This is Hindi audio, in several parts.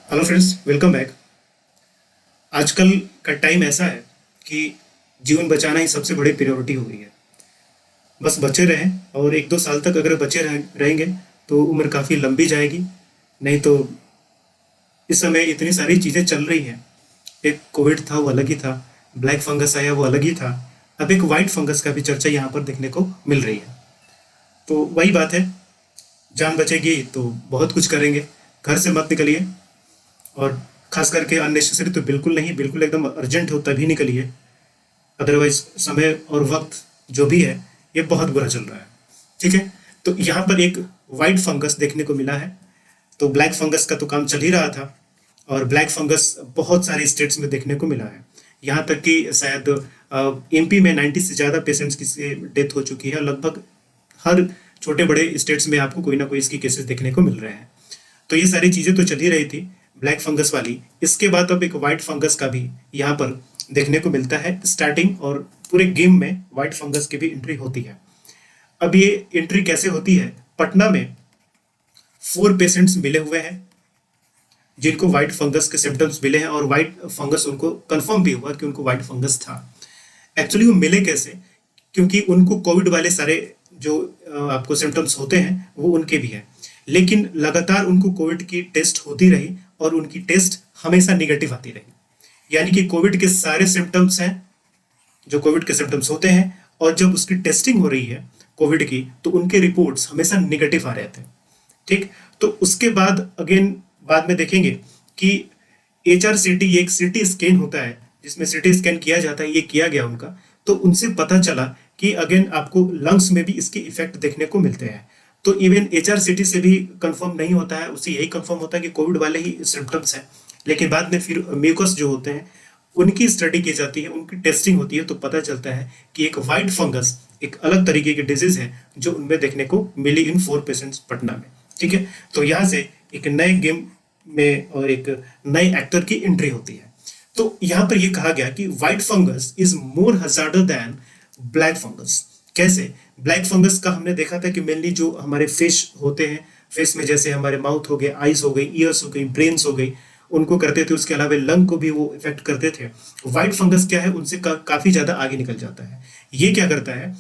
Hello friends, welcome back. आजकल का टाइम ऐसा है कि जीवन बचाना ही सबसे बड़ी प्रायोरिटी हो गई है। बस बचे रहें और 1-2 साल तक अगर रहेंगे तो उम्र काफ़ी लंबी जाएगी। नहीं तो इस समय इतनी सारी चीज़ें चल रही हैं। एक कोविड था, वो अलग ही था। ब्लैक फंगस आया, वो अलग ही था। अब एक वाइट फंगस का भी चर्चा यहाँ पर देखने को मिल रही है। तो वही बात है, जान बचेगी तो बहुत कुछ करेंगे। घर से मत निकलिए, और खास करके अननेसेसरी तो बिल्कुल नहीं। बिल्कुल एकदम अर्जेंट हो तभी निकलिए, अदरवाइज समय और वक्त जो भी है ये बहुत बुरा चल रहा है। ठीक है, तो यहाँ पर एक वाइट फंगस देखने को मिला है। तो ब्लैक फंगस का तो काम चल ही रहा था, और ब्लैक फंगस बहुत सारे स्टेट्स में देखने को मिला है। यहाँ तक कि शायद एमपी में 90 से ज़्यादा पेशेंट्स की डेथ हो चुकी है। लगभग हर छोटे बड़े स्टेट्स में आपको कोई ना कोई इसकी केसेस देखने को मिल रहे हैं। तो ये सारी चीज़ें तो चल ही रही थी ब्लैक फंगस वाली। इसके बाद अब एक वाइट फंगस का भी यहाँ पर देखने को मिलता है स्टार्टिंग, और पूरे गेम में वाइट फंगस की भी एंट्री होती है। अब ये एंट्री कैसे होती है? पटना में 4 पेशेंट्स मिले हुए हैं जिनको व्हाइट फंगस के सिम्टम्स मिले हैं, और व्हाइट फंगस उनको कंफर्म भी हुआ कि उनको व्हाइट फंगस था। एक्चुअली वो मिले कैसे? क्योंकि उनको कोविड वाले सारे जो आपको सिम्टम्स होते हैं वो उनके भी हैं, लेकिन लगातार उनको कोविड की टेस्ट होती रही और उनकी टेस्ट हमेशा निगेटिव आती रही। यानी कि कोविड के सारे सिम्टम्स हैं जो कोविड के सिम्टम्स होते हैं, और जब उसकी टेस्टिंग हो रही है कोविड की तो उनके रिपोर्ट्स हमेशा निगेटिव आ रहे थे। ठीक, तो उसके बाद अगेन बाद में देखेंगे कि HRCT, एक सिटी स्कैन होता है जिसमें सिटी स्कैन किया जाता है, ये किया गया उनका। तो उनसे पता चला कि अगेन आपको लंग्स में भी इसके इफेक्ट देखने को मिलते हैं। तो इवन HRCT से भी कंफर्म नहीं होता है, उससे यही कंफर्म होता है कि कोविड वाले ही सिम्टम्स हैं। लेकिन बाद में फिर म्यूकस जो होते हैं उनकी स्टडी की जाती है, उनकी टेस्टिंग होती है, तो पता चलता है कि एक वाइट फंगस एक अलग तरीके की डिजीज है जो उनमें देखने को मिली इन 4 पेशेंट्स पटना में। ठीक है, तो यहाँ से एक नए गेम में और एक नए एक्टर की एंट्री होती है। तो यहाँ पर ये कहा गया कि white fungus is more hazardous than black fungus. कैसे? ब्लैक फंगस का हमने देखा था कि मेनली जो हमारे फेस होते हैं, फेस में जैसे हमारे माउथ हो गए, आईज हो गई, ईयर्स हो गई, ब्रेन्स हो गई, उनको करते थे। उसके अलावा लंग को भी वो इफेक्ट करते थे। व्हाइट फंगस क्या है, उनसे काफी ज्यादा आगे निकल जाता है। ये क्या करता है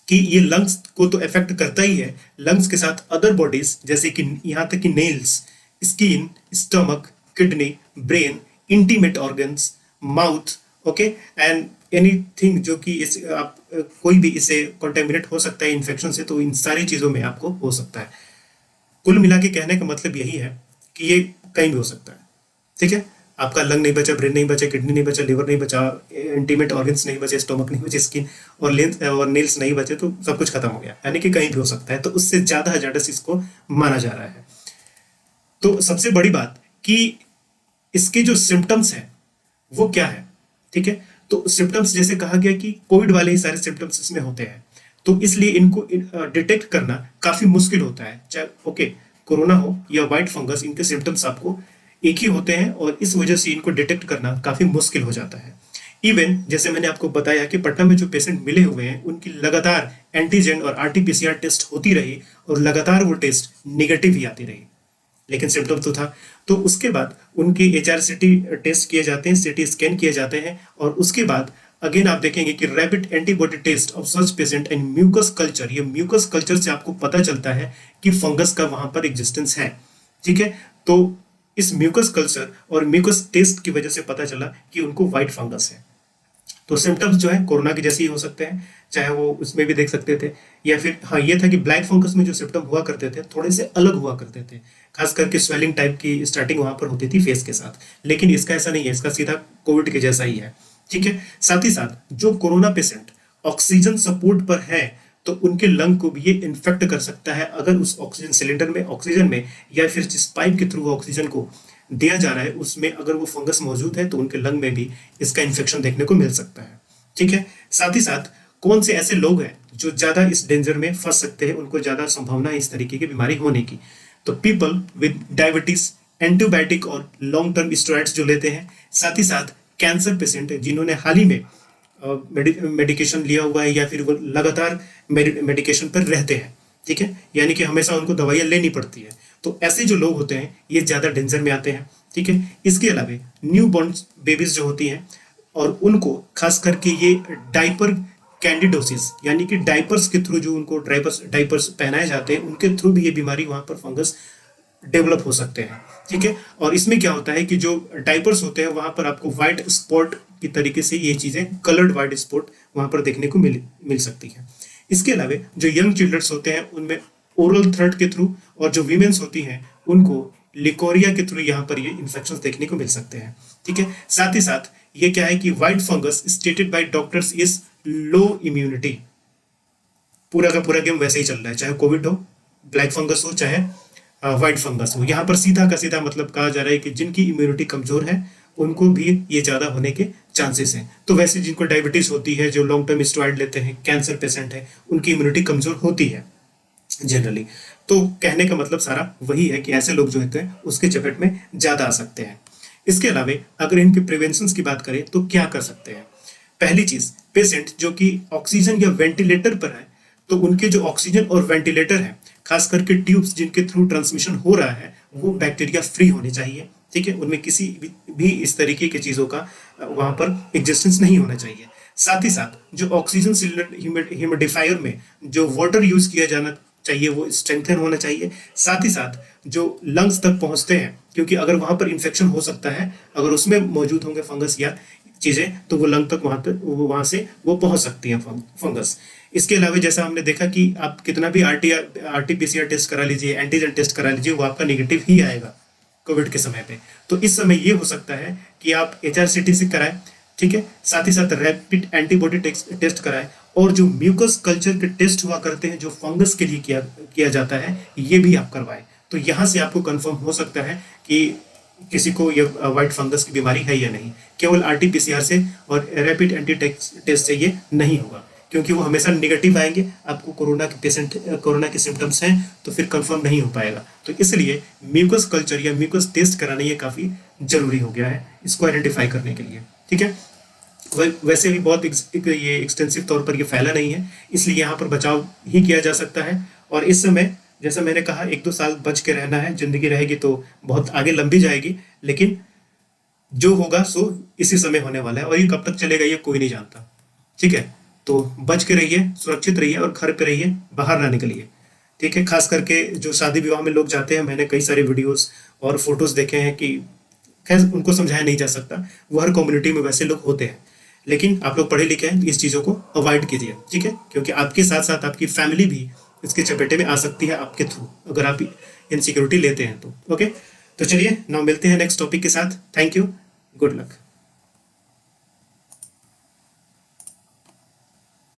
कि ये लंग्स को तो इफेक्ट करता ही है, लंग्स के साथ अदर बॉडीज जैसे कि यहाँ तक कि nails, skin, stomach, kidney, brain, intimate organs, mouth, okay, and anything जो कि इस आप कोई भी इसे कॉन्टेमिनेट हो सकता है इन्फेक्शन से, तो इन सारी चीजों में आपको हो सकता है। कुल मिला के कहने का मतलब यही है कि ये कहीं भी हो सकता है। ठीक है, आपका लंग नहीं बचा, ब्रेन नहीं बचा, किडनी नहीं बचा, लिवर नहीं बचा, इंटीमेट ऑर्गन्स नहीं बचे, स्टोमक नहीं बचे, स्किन और लेंस और नेल्स नहीं बचे, तो सब कुछ खत्म हो गया। यानी कि कहीं भी हो सकता है, तो उससे ज्यादा हजार्डस इसको माना जा रहा है। तो सबसे बड़ी बात कि इसके जो सिम्टम्स हैं वो क्या है। ठीक है, तो सिम्टम्स जैसे कहा गया कि कोविड वाले ही सारे सिम्टम्स इसमें होते हैं, तो इसलिए इनको डिटेक्ट करना काफी मुश्किल होता है। चाहे ओके कोरोना हो या व्हाइट फंगस, इनके सिम्टम्स आपको एक ही होते हैं, और इस वजह से इनको डिटेक्ट करना काफी मुश्किल हो जाता है। इवन जैसे मैंने आपको बताया कि पटना में जो पेशेंट मिले हुए हैं उनकी लगातार एंटीजन और RT-PCR टेस्ट होती रही, और लगातार वो टेस्ट निगेटिव ही आती रही, लेकिन सिम्टम तो था। तो उसके बाद उनके HRCT टेस्ट किए जाते हैं, CT स्कैन किए जाते हैं, और उसके बाद अगेन आप देखेंगे कि rapid antibody test of such patient and mucus culture. ये म्यूकस कल्चर से आपको पता चलता है कि फंगस का वहां पर एग्जिस्टेंस है। ठीक है, तो इस म्यूकस कल्चर और म्यूकस टेस्ट की वजह से पता चला कि उनको व्हाइट फंगस है। तो सिम्टम्स जो है कोरोना के जैसे ही हो सकते हैं, चाहे वो उसमें भी देख सकते थे, या फिर हाँ ये था कि ब्लैक फंगस में जो सिम्टम हुआ करते थे थोड़े से अलग हुआ करते थे। खास करके स्वेलिंग टाइप की स्टार्टिंग वहां पर होती थी फेस के साथ, लेकिन इसका ऐसा नहीं है, इसका सीधा कोविड के जैसा ही है। ठीक है, साथ ही साथ जो कोरोना पेशेंट ऑक्सीजन सपोर्ट पर है तो उनके लंग को भी ये इन्फेक्ट कर सकता है, अगर उस ऑक्सीजन सिलेंडर में, ऑक्सीजन में, या फिर जिस पाइप के थ्रू ऑक्सीजन को दिया जा रहा है उसमें अगर वो फंगस मौजूद है तो उनके लंग में भी इसका इन्फेक्शन देखने को मिल सकता है। ठीक है, साथ ही साथ कौन से ऐसे लोग हैं जो ज्यादा इस डेंजर में फंस सकते हैं, उनको ज्यादा संभावना है इस तरीके की बीमारी होने की। तो पीपल विद डायबिटीज, एंटीबायोटिक और लॉन्ग टर्म स्टेरॉइड्स जो लेते हैं, साथ ही साथ कैंसर पेशेंट जिन्होंने हाल ही में मेडिकेशन लिया हुआ है, या फिर वो लगातार मेडिकेशन पर रहते हैं। ठीक है, यानी कि हमेशा उनको दवाइयाँ लेनी पड़ती है, तो ऐसे जो लोग होते हैं ये ज्यादा डेंजर में आते हैं। ठीक है। इसके अलावा न्यू बॉर्न बेबीज जो होती हैं और उनको खास करके ये डाइपर कैंडिडोसिस यानी कि डाइपर्स के थ्रू जो उनको डाइपर्स डाइपर्स पहनाए जाते हैं उनके थ्रू भी ये बीमारी वहां पर फंगस डेवलप हो सकते हैं। ठीक है। और इसमें क्या होता है कि जो डाइपर्स होते हैं वहां पर आपको व्हाइट स्पॉट की तरीके से ये चीजें कलर्ड व्हाइट स्पॉट वहां पर देखने को मिल सकती है। इसके अलावा जो यंग चिल्ड्रंस होते हैं उनमें ओरल थ्रेड के थ्रू और जो वीमेन्स होती हैं उनको लिकोरिया के थ्रू यहाँ पर ये इन्फेक्शन देखने को मिल सकते हैं। ठीक है। साथ ही साथ ये क्या है कि white fungus stated by doctors is low immunity. पूरा का पूरा गेम वैसे ही चल रहा है, चाहे कोविड हो, ब्लैक फंगस हो, चाहे व्हाइट फंगस हो। यहाँ पर सीधा का सीधा मतलब कहा जा रहा है कि जिनकी इम्यूनिटी कमजोर है उनको भी ये ज्यादा होने के चांसेस हैं। तो वैसे जिनको डायबिटीज होती है, जो लॉन्ग टर्म स्टेरॉइड लेते हैं, कैंसर पेशेंट है, उनकी इम्यूनिटी कमजोर होती है जनरली। तो कहने का मतलब सारा वही है कि ऐसे लोग जो होते हैं उसके चपेट में ज्यादा आ सकते हैं। इसके अलावा अगर इनके प्रिवेंशन की बात करें तो क्या कर सकते हैं। पहली चीज, पेशेंट जो कि ऑक्सीजन या वेंटिलेटर पर है तो उनके जो ऑक्सीजन और वेंटिलेटर है, खास करके ट्यूब्स जिनके थ्रू ट्रांसमिशन हो रहा है, वो बैक्टीरिया फ्री होने चाहिए। ठीक है। उनमें किसी भी इस तरीके की चीजों का वहां पर एग्जिस्टेंस नहीं होना चाहिए। साथ ही साथ जो ऑक्सीजन सिलेंडर ह्यूमिडिफायर में जो वाटर यूज किया जाना चाहिए वो स्ट्रेंथन होना चाहिए। साथ ही साथ जो लंग्स तक पहुंचते हैं, क्योंकि अगर वहां पर इंफेक्शन हो सकता है, अगर उसमें मौजूद होंगे फंगस या चीजें, तो वो लंग तक वहां से वो पहुंच सकती हैं फंगस। इसके अलावा जैसा हमने देखा कि आप कितना भी आरटीपीसीआर टेस्ट करा लीजिए, एंटीजन टेस्ट करा लीजिए, वो आपका निगेटिव ही आएगा कोविड के समय पे। तो इस समय ये हो सकता है कि आप HRCT से कराएं। ठीक है। साथ ही साथ रैपिड एंटीबॉडी टेस्ट कराएं और जो म्यूकस कल्चर के टेस्ट हुआ करते हैं जो फंगस के लिए किया जाता है, ये भी आप करवाएं। तो यहाँ से आपको कंफर्म हो सकता है कि किसी को ये व्हाइट फंगस की बीमारी है या नहीं। केवल RT-PCR से और रैपिड एंटी टेस्ट से ये नहीं होगा, क्योंकि वो हमेशा निगेटिव आएंगे। आपको कोरोना के सिम्टम्स हैं तो फिर कंफर्म नहीं हो पाएगा। तो इसलिए म्यूकस कल्चर या म्यूकस टेस्ट कराना ये काफी जरूरी हो गया है इसको आइडेंटिफाई करने के लिए। ठीक है। वैसे भी बहुत ये एक्सटेंसिव तौर पर ये फैला नहीं है, इसलिए यहाँ पर बचाव ही किया जा सकता है। और इस समय जैसा मैंने कहा 1-2 साल बच के रहना है। जिंदगी रहेगी तो बहुत आगे लंबी जाएगी, लेकिन जो होगा सो इसी समय होने वाला है और ये कब तक चलेगा ये कोई नहीं जानता। ठीक है। तो बच के रहिए, सुरक्षित रहिए और घर पे रहिए, बाहर ना निकलिए। ठीक है। खास करके जो शादी विवाह में लोग जाते हैं, मैंने कई सारे वीडियोस और फोटोज देखे हैं कि खैर उनको समझाया नहीं जा सकता, वो हर कम्युनिटी में वैसे लोग होते हैं। लेकिन आप लोग पढ़े लिखे हैं, इस चीज़ों को अवॉइड कीजिए। ठीक है। क्योंकि आपके साथ साथ आपकी फैमिली भी इसके चपेटे में आ सकती है आपके थ्रू, अगर आप इनसिक्योरिटी लेते हैं तो। ओके। तो चलिए नाउ मिलते हैं नेक्स्ट टॉपिक के साथ। Thank you, good luck.